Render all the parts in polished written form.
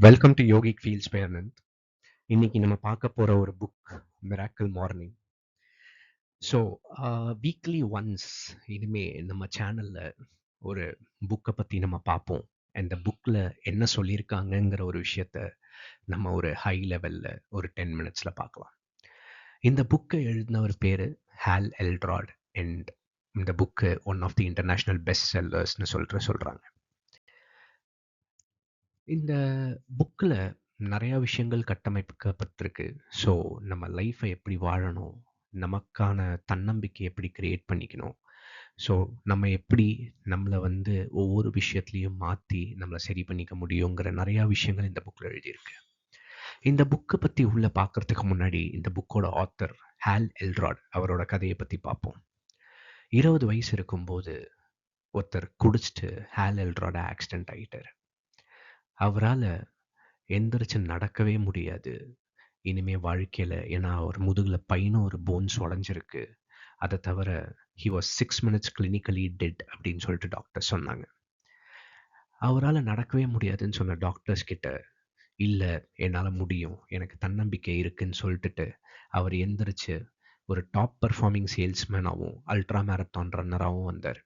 Welcome to yogic feels by Anand. இன்னைக்கு நம்ம பார்க்க போற ஒரு book miracle morning. So weekly once இனிமே நம்ம சேனல்ல ஒரு புக்கை பற்றி நம்ம பார்ப்போம். அந்த புக்கில் என்ன சொல்லியிருக்காங்கங்கிற ஒரு விஷயத்த நம்ம ஒரு ஹை லெவலில் ஒரு 10 மினிட்ஸில் பார்க்கலாம். இந்த புக்கை எழுதினவர் பேர் ஹால் எல்ட்ராட் அண்ட் இந்த book one of the international best செல்லர்ஸ்னு சொல்கிறாங்க. இந்த புக்கில் நிறையா விஷயங்கள் கட்டமைக்கப்பட்டிருக்கு. ஸோ நம்ம லைஃப்பை எப்படி வாழணும், நமக்கான தன்னம்பிக்கை எப்படி கிரியேட் பண்ணிக்கணும், ஸோ நம்ம எப்படி நம்மளை ஒவ்வொரு விஷயத்துலையும் மாற்றி நம்மளை சரி பண்ணிக்க முடியுங்கிற நிறையா விஷயங்கள் இந்த புக்கில் எழுதியிருக்கு. இந்த புக்கை பற்றி உள்ள பார்க்கறதுக்கு முன்னாடி இந்த புக்கோட ஆத்தர் ஹால் எல்ட்ராட் அவரோட கதையை பற்றி பார்ப்போம். 20 வயசு இருக்கும்போது ஒருத்தர் குடிச்சிட்டு ஹால் எல்ட்ராட் ஆக்சிடென்ட் ஆகிட்டார். அவரால் எந்திரிச்சு நடக்கவே முடியாது இனிமே வாழ்க்கையில். ஏன்னா அவர் முதுகில் பையனும் ஒரு போன்ஸ் உடஞ்சிருக்கு. அதை தவிர he was 6 minutes clinically dead அப்படின்னு சொல்லிட்டு டாக்டர் சொன்னாங்க. அவரால் நடக்கவே முடியாதுன்னு சொன்ன டாக்டர்ஸ் கிட்ட, இல்லை என்னால் முடியும், எனக்கு தன்னம்பிக்கை இருக்குன்னு சொல்லிட்டு அவர் எந்திரிச்சு ஒரு டாப் பர்ஃபார்மிங் சேல்ஸ்மேனாகவும் அல்ட்ரா மேரத்தான் ரன்னராகவும் வந்தார்.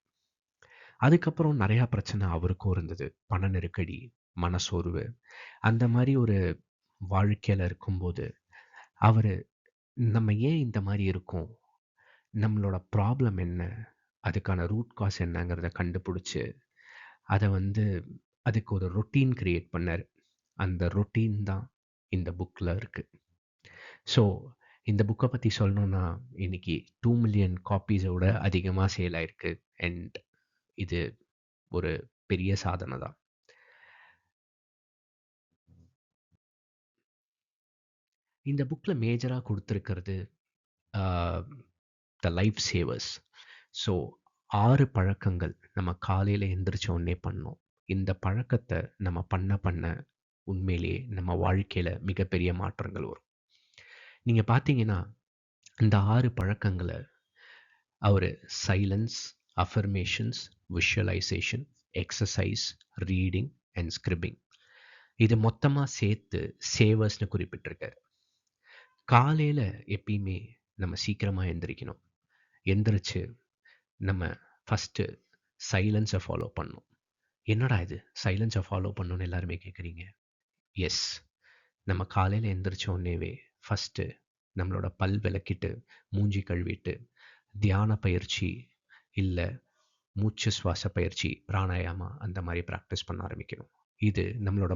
அதுக்கப்புறம் நிறையா பிரச்சனை அவருக்கும் இருந்தது. பண நெருக்கடி, மனசோர்வு, அந்த மாதிரி ஒரு வாழ்க்கையில் இருக்கும்போது அவர் நம்ம ஏன் இந்த மாதிரி இருக்கோம், நம்மளோட ப்ராப்ளம் என்ன, அதுக்கான ரூட் காஸ் என்னங்கிறத கண்டுபிடிச்சி அதை அதுக்கு ஒரு ரொட்டீன் கிரியேட் பண்ணார். அந்த ரொட்டீன் தான் இந்த புக்கில் இருக்குது. ஸோ இந்த புக்கை பற்றி சொல்லணுன்னா இன்னைக்கு 2 மில்லியன் காப்பீஸோட அதிகமாக சேல் ஆயிருக்கு. அண்ட் இது ஒரு பெரிய சாதனை தான். இந்த புக்கில் மேஜராக கொடுத்துருக்கிறது த லைஃப் சேவர்ஸ். ஸோ 6 பழக்கங்கள் நம்ம காலையில் எந்திரிச்ச உடனே பண்ணோம். இந்த பழக்கத்தை நம்ம பண்ண உண்மையிலேயே நம்ம வாழ்க்கையில் மிகப்பெரிய மாற்றங்கள் வரும். நீங்கள் பார்த்தீங்கன்னா இந்த 6 பழக்கங்களை அவர் silence, affirmations, visualisation, exercise, reading and scribing, இது மொத்தமாக சேர்த்து சேவர்ஸ்னு குறிப்பிட்டிருக்காரு. காலையில் எப்பயுமே நம்ம சீக்கிரமாக எந்திரிக்கணும். எந்திரிச்சு நம்ம ஃபஸ்ட்டு சைலன்ஸை ஃபாலோ பண்ணணும். என்னடா இது சைலன்ஸை ஃபாலோ பண்ணணுன்னு எல்லாருமே கேட்குறீங்க. எஸ், நம்ம காலையில் எந்திரிச்ச உடனேவே ஃபஸ்ட்டு நம்மளோட பல் விளக்கிட்டு மூஞ்சி கழுவிட்டு தியான பயிற்சி இல்லை மூச்சு சுவாச பயிற்சி, பிராணாயாமா அந்த மாதிரி ப்ராக்டிஸ் பண்ண ஆரம்பிக்கணும். இது நம்மளோட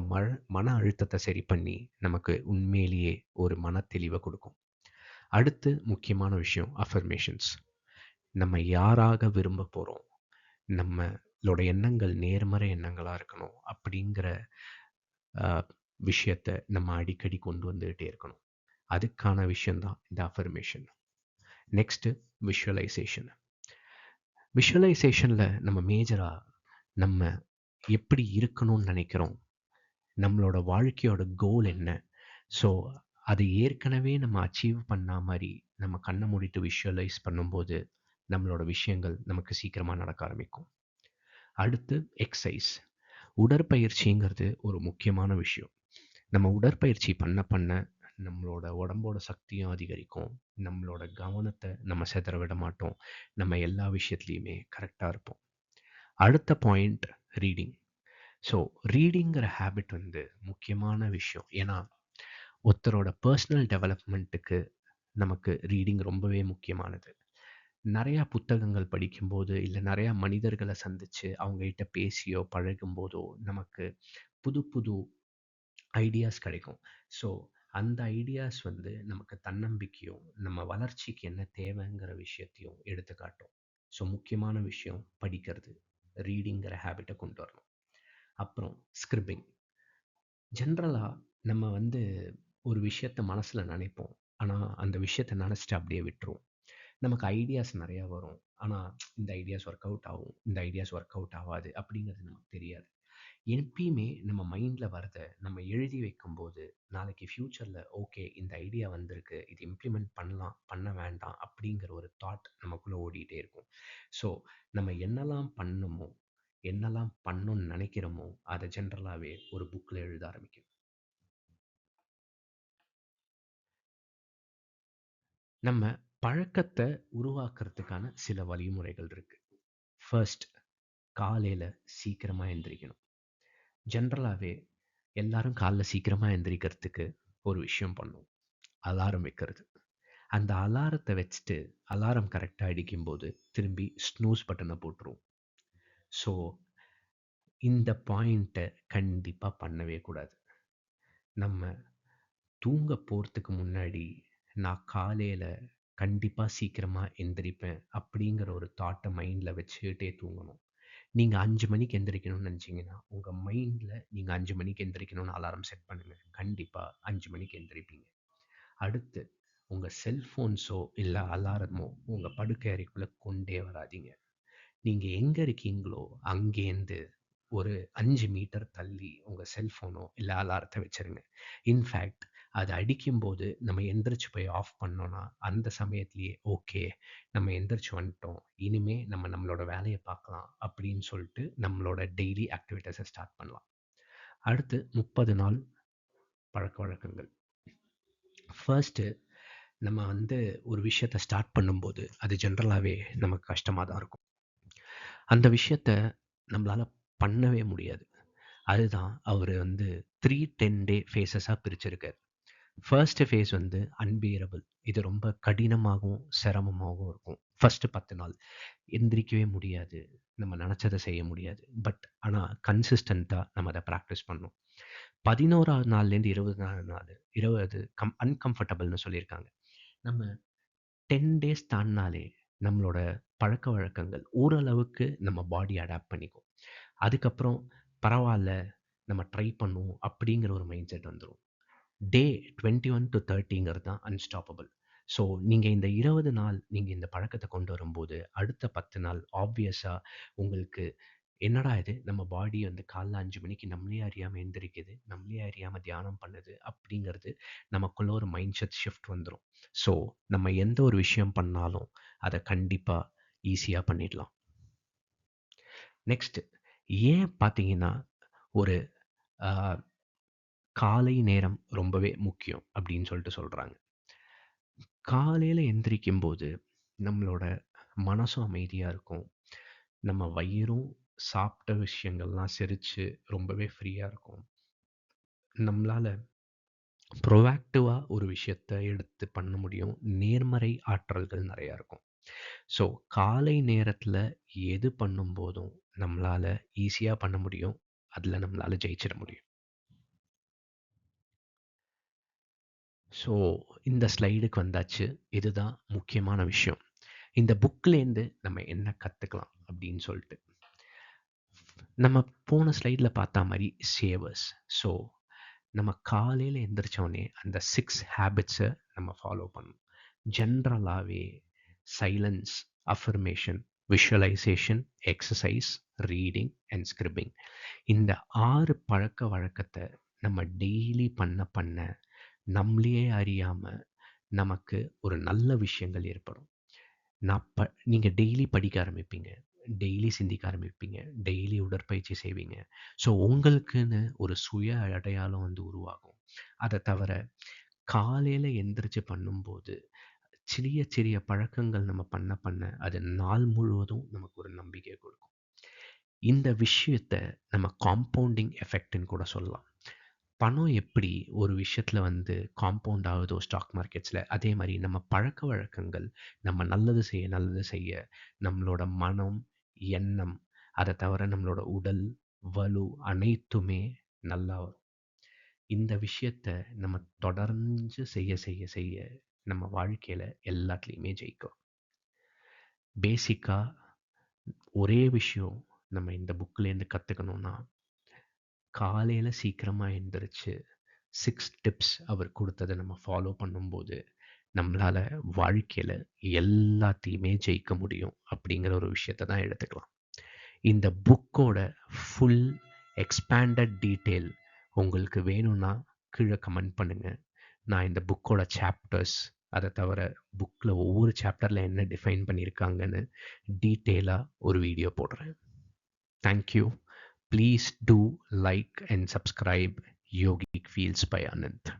மன அழுத்தத்தை சரி பண்ணி நமக்கு உண்மையிலேயே ஒரு மன தெளிவை கொடுக்கும். அடுத்து முக்கியமான விஷயம் அஃபர்மேஷன்ஸ். நம்ம யாராக விரும்ப போகிறோம், நம்மளோட எண்ணங்கள் நேர்மறை எண்ணங்களாக இருக்கணும் அப்படிங்கிற விஷயத்தை நம்ம அடிக்கடி கொண்டு வந்துகிட்டே இருக்கணும். அதுக்கான விஷயந்தான் இந்த அஃபர்மேஷன். Next visualisation. விஷுவலைசேஷனில் நம்ம மேஜராக நம்ம எப்படி இருக்கணும்னு நினைக்கிறோம், நம்மளோட வாழ்க்கையோட கோல் என்ன, ஸோ அது ஏற்கனவே நம்ம அச்சீவ் பண்ண மாதிரி நம்ம கண்ணை மூடிட்டு விஷுவலைஸ் பண்ணும்போது நம்மளோட விஷயங்கள் நமக்கு சீக்கிரமாக நடக்க ஆரம்பிக்கும். அடுத்து எக்ஸசைஸ். உடற்பயிற்சிங்கிறது ஒரு முக்கியமான விஷயம். நம்ம உடற்பயிற்சி பண்ண நம்மளோட உடம்போட சக்தியும் அதிகரிக்கும். நம்மளோட கவனத்தை நம்ம சிதற விட மாட்டோம். நம்ம எல்லா விஷயத்துலையுமே கரெக்டாக இருப்போம். அடுத்த பாயிண்ட் ரீடிங். ஸோ ரீடிங்கிற ஹேபிட் முக்கியமான விஷயம். ஏன்னா ஒருத்தரோட பர்சனல் டெவலப்மெண்ட்டுக்கு நமக்கு ரீடிங் ரொம்பவே முக்கியமானது. நிறையா புத்தகங்கள் படிக்கும்போது இல்லை நிறையா மனிதர்களை சந்தித்து அவங்ககிட்ட பேசியோ பழகும்போதோ நமக்கு புது புது ஐடியாஸ் கிடைக்கும். ஸோ அந்த ஐடியாஸ் நமக்கு தன்னம்பிக்கையும் நம்ம வளர்ச்சிக்கு என்ன தேவைங்கிற விஷயத்தையும் எடுத்துக்காட்டும். ஸோ முக்கியமான விஷயம் படிக்கிறது, ரீடிங்கிற ஹேபிட்டை கொண்டு வரணும். அப்புறம் ஸ்கிரிப்பிங். ஜென்ரலாக நம்ம ஒரு விஷயத்தை மனசில் நினைப்போம், ஆனால் அந்த விஷயத்தை நினச்சிட்டு அப்படியே விட்டுருவோம். நமக்கு ஐடியாஸ் நிறையா வரும், ஆனால் இந்த ஐடியாஸ் ஒர்க் அவுட் ஆகும், இந்த ஐடியாஸ் ஒர்க் அவுட் ஆகாது அப்படிங்கிறது நமக்கு தெரியாது. எப்பயுமே நம்ம மைண்டில் வரதை நம்ம எழுதி வைக்கும்போது நாளைக்கு ஃப்யூச்சரில் ஓகே இந்த ஐடியா வந்திருக்கு, இது இம்ப்ளிமெண்ட் பண்ணலாம் பண்ண வேண்டாம் அப்படிங்கிற ஒரு தாட் நமக்குள்ளே ஓடிட்டே இருக்கும். ஸோ நம்ம என்னெல்லாம் பண்ணணுமோ என்னெல்லாம் பண்ணணும்னு நினைக்கிறோமோ அதை ஜென்ரலாகவே ஒரு புக்கில் எழுத ஆரம்பிக்கும். நம்ம பழக்கத்தை உருவாக்குறதுக்கான சில வழிமுறைகள் இருக்கு. ஃபர்ஸ்ட், காலையில் சீக்கிரமாக எந்திரிக்கணும். ஜென்ரலாகவே எல்லாரும் காலைல சீக்கிரமாக எந்திரிக்கிறதுக்கு ஒரு விஷயம் பண்ணும், அலாரம் வைக்கிறது. அந்த அலாரத்தை வச்சுட்டு அலாரம் கரெக்டாக அடிக்கும்போது திரும்பி ஸ்னூஸ் பட்டனை போட்டுரும். ஸோ இந்த பாயிண்ட்டை கண்டிப்பாக பண்ணவே கூடாது. நம்ம தூங்க போகிறதுக்கு முன்னாடி நான் காலையில் கண்டிப்பாக சீக்கிரமாக எந்திரிப்பேன் அப்படிங்கிற ஒரு தாட்டை மைண்டில் வச்சுக்கிட்டே தூங்கணும். நீங்கள் 5 மணிக்கு எந்திரிக்கணும்னு நினச்சிங்கன்னா உங்கள் மைண்டில் நீங்கள் 5 மணிக்கு எந்திரிக்கணும்னு அலாரம் செட் பண்ணுங்கள். கண்டிப்பாக 5 மணிக்கு எந்திரிப்பீங்க. அடுத்து, உங்கள் செல்ஃபோன்ஸோ இல்லை அலாரமோ உங்கள் படுக்கை அறைக்குள்ளே கொண்டே வராதீங்க. நீங்கள் எங்கே இருக்கீங்களோ அங்கேருந்து ஒரு 5 மீட்டர் தள்ளி உங்கள் செல்ஃபோனோ இல்லை அலாரத்தை வச்சுருங்க. இன்ஃபேக்ட் அது அடிக்கும்போது நம்ம எந்திரிச்சு போய் ஆஃப் பண்ணோன்னா அந்த சமயத்துலேயே ஓகே, நம்ம எந்திரிச்சு வந்துட்டோம், இனிமே நம்ம நம்மளோட வேலையை பார்க்கலாம் அப்படின்னு சொல்லிட்டு நம்மளோட டெய்லி ஆக்டிவிட்டீஸை ஸ்டார்ட் பண்ணலாம். அடுத்து 30 நாள் பழக்க வழக்கங்கள். ஃபர்ஸ்ட்டு, நம்ம வந்து ஒரு விஷயத்தை ஸ்டார்ட் பண்ணும்போது அது ஜென்ரலாகவே நமக்கு கஷ்டமாக தான் இருக்கும். அந்த விஷயத்த நம்மளால் பண்ணவே முடியாது. அதுதான் அவர் வந்து 3-10 டே ஃபேஸஸாக பிரிச்சிருக்கார். ஃபர்ஸ்ட் ஃபேஸ் வந்து அன்பியரபிள். இது ரொம்ப கடினமாகவும் சிரமமாகவும் இருக்கும். ஃபர்ஸ்ட் 10 நாள் எந்திரிக்கவே முடியாது, நம்ம நினச்சதை செய்ய முடியாது. பட் ஆனால் கன்சிஸ்டண்ட்டாக நம்ம அதை ப்ராக்டிஸ் பண்ணணும். 11ஆவது நாள்லேருந்து 20ஆவது நாள் 20 அன்கம்ஃபர்டபுள்னு சொல்லியிருக்காங்க. நம்ம 10 டேஸ் தாண்டினாலே நம்மளோட பழக்க வழக்கங்கள் ஓரளவுக்கு நம்ம பாடி அடாப்ட் பண்ணிக்கும். அதுக்கப்புறம் பரவாயில்ல, நம்ம ட்ரை பண்ணுவோம் அப்படிங்கிற ஒரு மைண்ட் செட் வந்துடும். டே 21 to 30ங்கிறது தான் அன்ஸ்டாப்பபிள். ஸோ நீங்கள் இந்த 20 நாள் நீங்கள் இந்த பழக்கத்தை கொண்டு வரும்போது அடுத்த 10 நாள் ஆப்வியஸாக உங்களுக்கு என்னடா இது, நம்ம பாடி வந்து காலைல 5 மணிக்கு நம்மளே அறியாமல் எந்திரிக்குது, நம்மளே அறியாமல் தியானம் பண்ணுது அப்படிங்கிறது நமக்குள்ள ஒரு மைண்ட் செட் ஷிஃப்ட் வந்துடும். ஸோ நம்ம எந்த ஒரு விஷயம் பண்ணாலும் அதை கண்டிப்பாக ஈஸியாக பண்ணிடலாம். நெக்ஸ்ட்டு, ஏன் பார்த்தீங்கன்னா ஒரு காலை நேரம் ரொம்பவே முக்கியம் அப்படின்னு சொல்லிட்டு சொல்கிறாங்க. காலையில் எந்திரிக்கும்போது நம்மளோட மனசும் அமைதியாக இருக்கும், நம்ம வயிறும் சாப்பிட்ட விஷயங்கள்லாம் செரித்து ரொம்பவே ஃப்ரீயாக இருக்கும். நம்மளால் ப்ரோஆக்டிவாக ஒரு விஷயத்தை எடுத்து பண்ண முடியும். நேர்மறை ஆற்றல்கள் நிறையா இருக்கும். ஸோ காலை நேரத்தில் எது பண்ணும்போதும் நம்மளால் ஈஸியாக பண்ண முடியும், அதில் நம்மளால் ஜெயிச்சிட முடியும். ஸோ இந்த ஸ்லைடுக்கு வந்தாச்சு. இதுதான் முக்கியமான விஷயம். இந்த புக்லேருந்து நம்ம என்ன கற்றுக்கலாம் அப்படின்னு சொல்லிட்டு, நம்ம போன ஸ்லைடில் பார்த்தா மாதிரி சேவர்ஸ். ஸோ நம்ம காலையில் எந்திரிச்சோடனே அந்த 6 ஹேபிட்ஸை நம்ம ஃபாலோ பண்ணணும். ஜென்ரலாகவே silence, affirmation, visualisation, exercise, reading and scribing. இந்த 6 பழக்க வழக்கத்தை நம்ம டெய்லி பண்ண பண்ண நம்மளையே அறியாமல் நமக்கு ஒரு நல்ல விஷயங்கள் ஏற்படும். நீங்கள் டெய்லி படிக்க ஆரம்பிப்பீங்க, டெய்லி சிந்திக்க ஆரம்பிப்பீங்க, டெய்லி உடற்பயிற்சி செய்வீங்க. ஸோ உங்களுக்குன்னு ஒரு சுய அடையாளம் வந்து உருவாகும். அதை தவிர காலையில் எந்திரிச்சு பண்ணும்போது சிறிய சிறிய பழக்கங்கள் நம்ம பண்ண பண்ண அது நாள் முழுவதும் நமக்கு ஒரு நம்பிக்கை கொடுக்கும். இந்த விஷயத்தை நம்ம காம்பவுண்டிங் எஃபெக்ட்னு கூட சொல்லலாம். பணம் எப்படி ஒரு விஷயத்தில் வந்து காம்பவுண்ட் ஆகுதோ ஸ்டாக் மார்க்கெட்ஸில், அதே மாதிரி நம்ம பழக்க வழக்கங்கள் நம்ம நல்லது செய்ய நம்மளோட மனம், எண்ணம், அதை தவிர நம்மளோட உடல் வலு அனைத்துமே நல்லா வரும். இந்த விஷயத்தை நம்ம தொடர்ந்து செய்ய செய்ய செய்ய நம்ம வாழ்க்கையில் எல்லாத்துலேயுமே ஜெயிக்கும். பேசிக்காக ஒரே விஷயம் நம்ம இந்த புக்லேருந்து கற்றுக்கணுன்னா, காலையில் சீக்கிரமாக எழுந்திரிச்சு 6 டிப்ஸ் அவர் கொடுத்ததை நம்ம ஃபாலோ பண்ணும்போது நம்மளால் வாழ்க்கையில் எல்லாத்தையுமே ஜெயிக்க முடியும் அப்படிங்கிற ஒரு விஷயத்தை தான் எடுத்துக்கலாம். இந்த புக்கோட ஃபுல் எக்ஸ்பேண்டட் டீட்டெயில் உங்களுக்கு வேணும்னா கீழே கமெண்ட் பண்ணுங்கள். நான் இந்த புக்கோட சாப்டர்ஸ், அதை தவிர புக்கில் ஒவ்வொரு சாப்டரில் என்ன டிஃபைன் பண்ணியிருக்காங்கன்னு டீட்டெயிலாக ஒரு வீடியோ போடுறேன். Thank you. Please do like and subscribe Yogic Fields by Anand.